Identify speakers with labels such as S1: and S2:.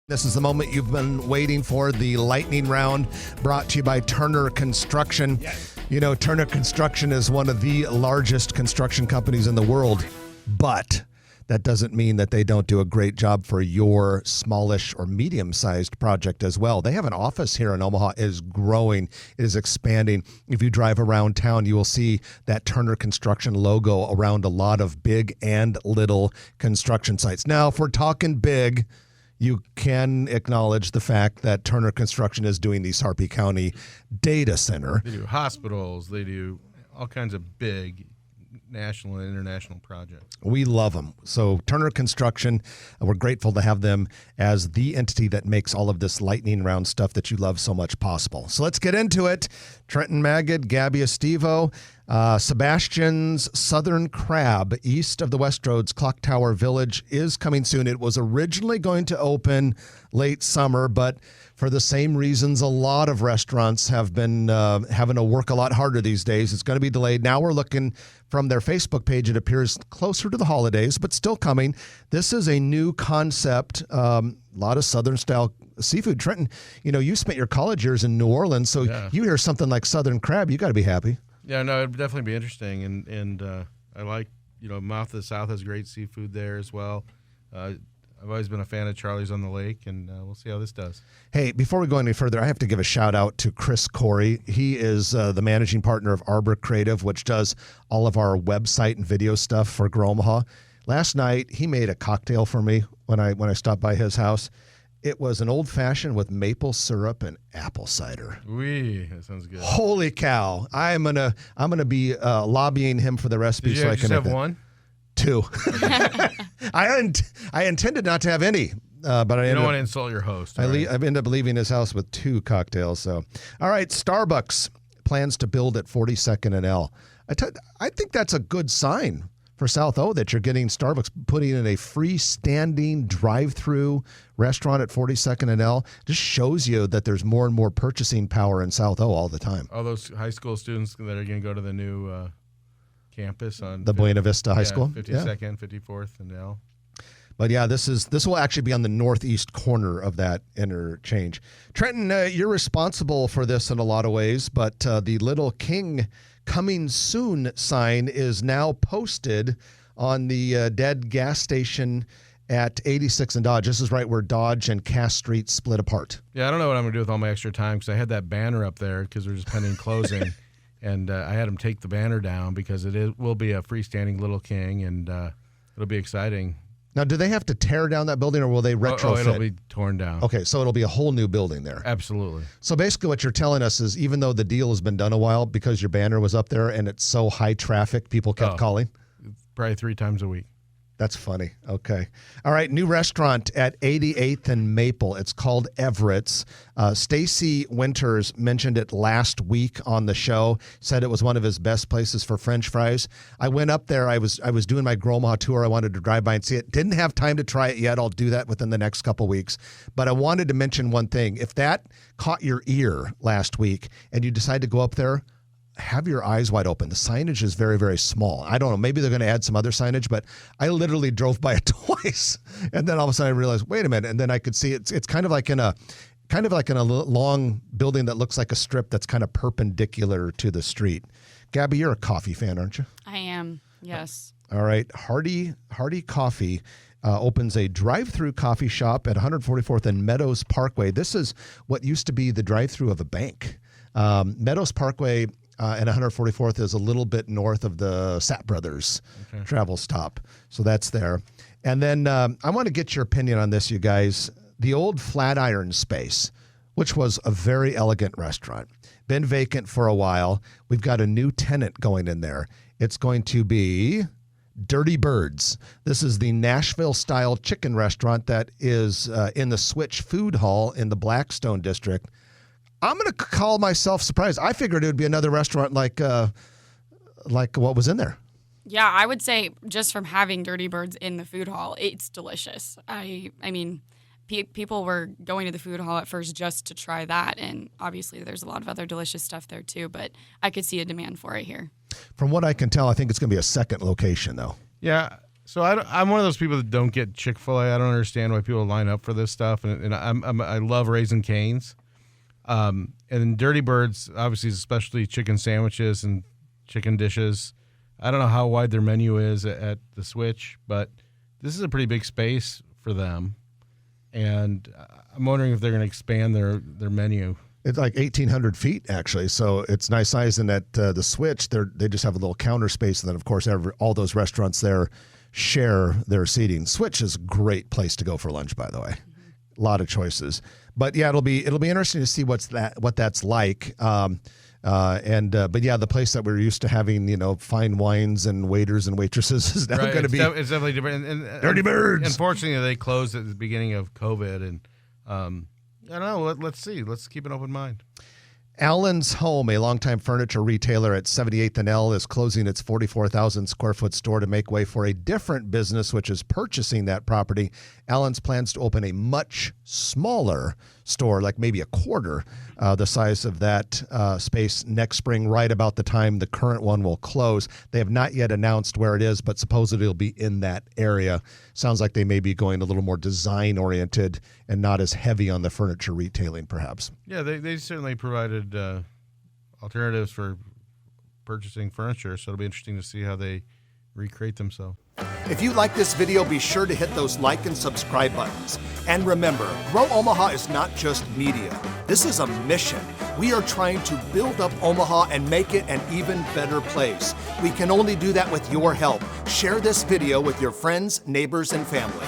S1: This is the moment you've been waiting for, the lightning round brought to you by Turner Construction. Yes. You know, Turner Construction is one of the largest construction companies in the world, but that doesn't mean that they don't do a great job for your smallish or medium-sized project as well. They have an office here in Omaha. It is growing. It is expanding. If you drive around town, you will see that Turner Construction logo around a lot of big and little construction sites. Now, if we're talking big, you can acknowledge the fact that Turner Construction is doing the Sarpy County data center.
S2: They do hospitals. They do all kinds of big national and international projects.
S1: We love them. So Turner Construction, we're grateful to have them as the entity that makes all of this lightning round stuff that you love so much possible. So let's get into it. Trenton Magid, Gabby Estivo, Sebastian's Southern Crab, east of the Westroads Clock Tower Village, is coming soon. It was originally going to open late summer, but for the same reasons a lot of restaurants have been having to work a lot harder these days, it's going to be delayed. Now we're looking from their Facebook page. It appears closer to the holidays, but still coming. This is a new concept, a lot of Southern-style seafood. Trenton, you know, you spent your college years in New Orleans, so you hear something like Southern Crab, you got to be happy.
S2: Yeah, no, it'd definitely be interesting, and I like, you know, Mouth of the South has great seafood there as well. I've always been a fan of Charlie's on the Lake, and we'll see how this does. Hey,
S1: before we go any further, I have to give a shout out to Chris Corey. He is the managing partner of Arbor Creative, which does all of our website and video stuff for Grow Omaha. Last night, he made a cocktail for me when I stopped by his house. It was an old-fashioned with maple syrup and apple cider.
S2: Wee, that sounds good.
S1: Holy cow! I'm gonna be lobbying him for the recipe.
S2: Did you
S1: so I can
S2: just have one?
S1: Two. I intended not to have any, but I
S2: don't want to insult your host.
S1: I ended up leaving his house with two cocktails. So, all right, Starbucks plans to build at 42nd and L. I think that's a good sign for South O that you're getting Starbucks putting in a freestanding drive-through restaurant at 42nd and L. Just shows you that there's more and more purchasing power in South O all the time.
S2: All those high school students that are going to go to the new campus on
S1: the Buena Vista High School,
S2: 52nd, 54th, and L.
S1: But yeah, this will actually be on the northeast corner of that interchange. Trenton, you're responsible for this in a lot of ways, but the Little King coming soon sign is now posted on the dead gas station at 86 and Dodge. This is right where Dodge and Cass Street split apart.
S2: Yeah, I don't know what I'm going to do with all my extra time because I had that banner up there because we're just pending closing. And I had them take the banner down because will be a freestanding Little King, and it'll be exciting.
S1: Now, do they have to tear down that building, or will they retrofit?
S2: Oh, it'll be torn down.
S1: Okay, so it'll be a whole new building there.
S2: Absolutely.
S1: So basically what you're telling us is even though the deal has been done a while, because your banner was up there and it's so high traffic, people kept calling?
S2: Probably 3 times a week.
S1: That's funny. Okay. All right. New restaurant at 88th and Maple. It's called Everett's. Stacy Winters mentioned it last week on the show, said it was one of his best places for French fries. I went up there. I was doing my Grow Omaha tour. I wanted to drive by and see it. Didn't have time to try it yet. I'll do that within the next couple weeks. But I wanted to mention one thing. If that caught your ear last week and you decide to go up there, have your eyes wide open. The signage is very, very small. I don't know. Maybe they're going to add some other signage, but I literally drove by it twice, and then all of a sudden I realized, wait a minute, and then I could see it's kind of like in a long building that looks like a strip that's kind of perpendicular to the street. Gabby, you're a coffee fan, aren't you?
S3: I am. Yes.
S1: All right. Hearty Coffee opens a drive-through coffee shop at 144th and Meadows Parkway. This is what used to be the drive-through of a bank. Meadows Parkway and 144th is a little bit north of the Sapp Brothers travel stop. So that's there. And then I want to get your opinion on this, you guys. The old Flatiron space, which was a very elegant restaurant, been vacant for a while. We've got a new tenant going in there. It's going to be Dirty Birds. This is the Nashville-style chicken restaurant that is in the Switch Food Hall in the Blackstone district. I'm going to call myself surprised. I figured it would be another restaurant like what was in there.
S3: Yeah, I would say just from having Dirty Birds in the food hall, it's delicious. I mean, people were going to the food hall at first just to try that, and obviously there's a lot of other delicious stuff there too, but I could see a demand for it here.
S1: From what I can tell, I think it's going to be a second location, though.
S2: Yeah, So I'm one of those people that don't get Chick-fil-A. I don't understand why people line up for this stuff, and I love Raising Cane's. And then Dirty Birds, obviously, is especially chicken sandwiches and chicken dishes. I don't know how wide their menu is at the Switch, but this is a pretty big space for them. And I'm wondering if they're going to expand their menu.
S1: It's like 1,800 feet, actually. So it's nice size. And at the Switch, they just have a little counter space. And then, of course, all those restaurants there share their seating. Switch is a great place to go for lunch, by the way. A lot of choices. But, yeah, it'll be interesting to see what that's like. But yeah, the place that we're used to having, fine wines and waiters and waitresses is now going to be
S2: it's definitely different. And
S1: Dirty Birds.
S2: Unfortunately, they closed at the beginning of COVID, and I don't know. Let's see. Let's keep an open mind.
S1: Allen's Home, a longtime furniture retailer at 78th and L, is closing its 44,000 square foot store to make way for a different business, which is purchasing that property. Allen's plans to open a much smaller store, like maybe a quarter the size of that space next spring, right about the time the current one will close. They have not yet announced where it is, but supposedly it'll be in that area. Sounds like they may be going a little more design oriented and not as heavy on the furniture retailing, perhaps.
S2: Yeah, they certainly provided alternatives for purchasing furniture, so it'll be interesting to see how they recreate themselves.
S4: If you like this video, be sure to hit those like and subscribe buttons. And remember, Grow Omaha is not just media. This is a mission. We are trying to build up Omaha and make it an even better place. We can only do that with your help. Share this video with your friends, neighbors, and family.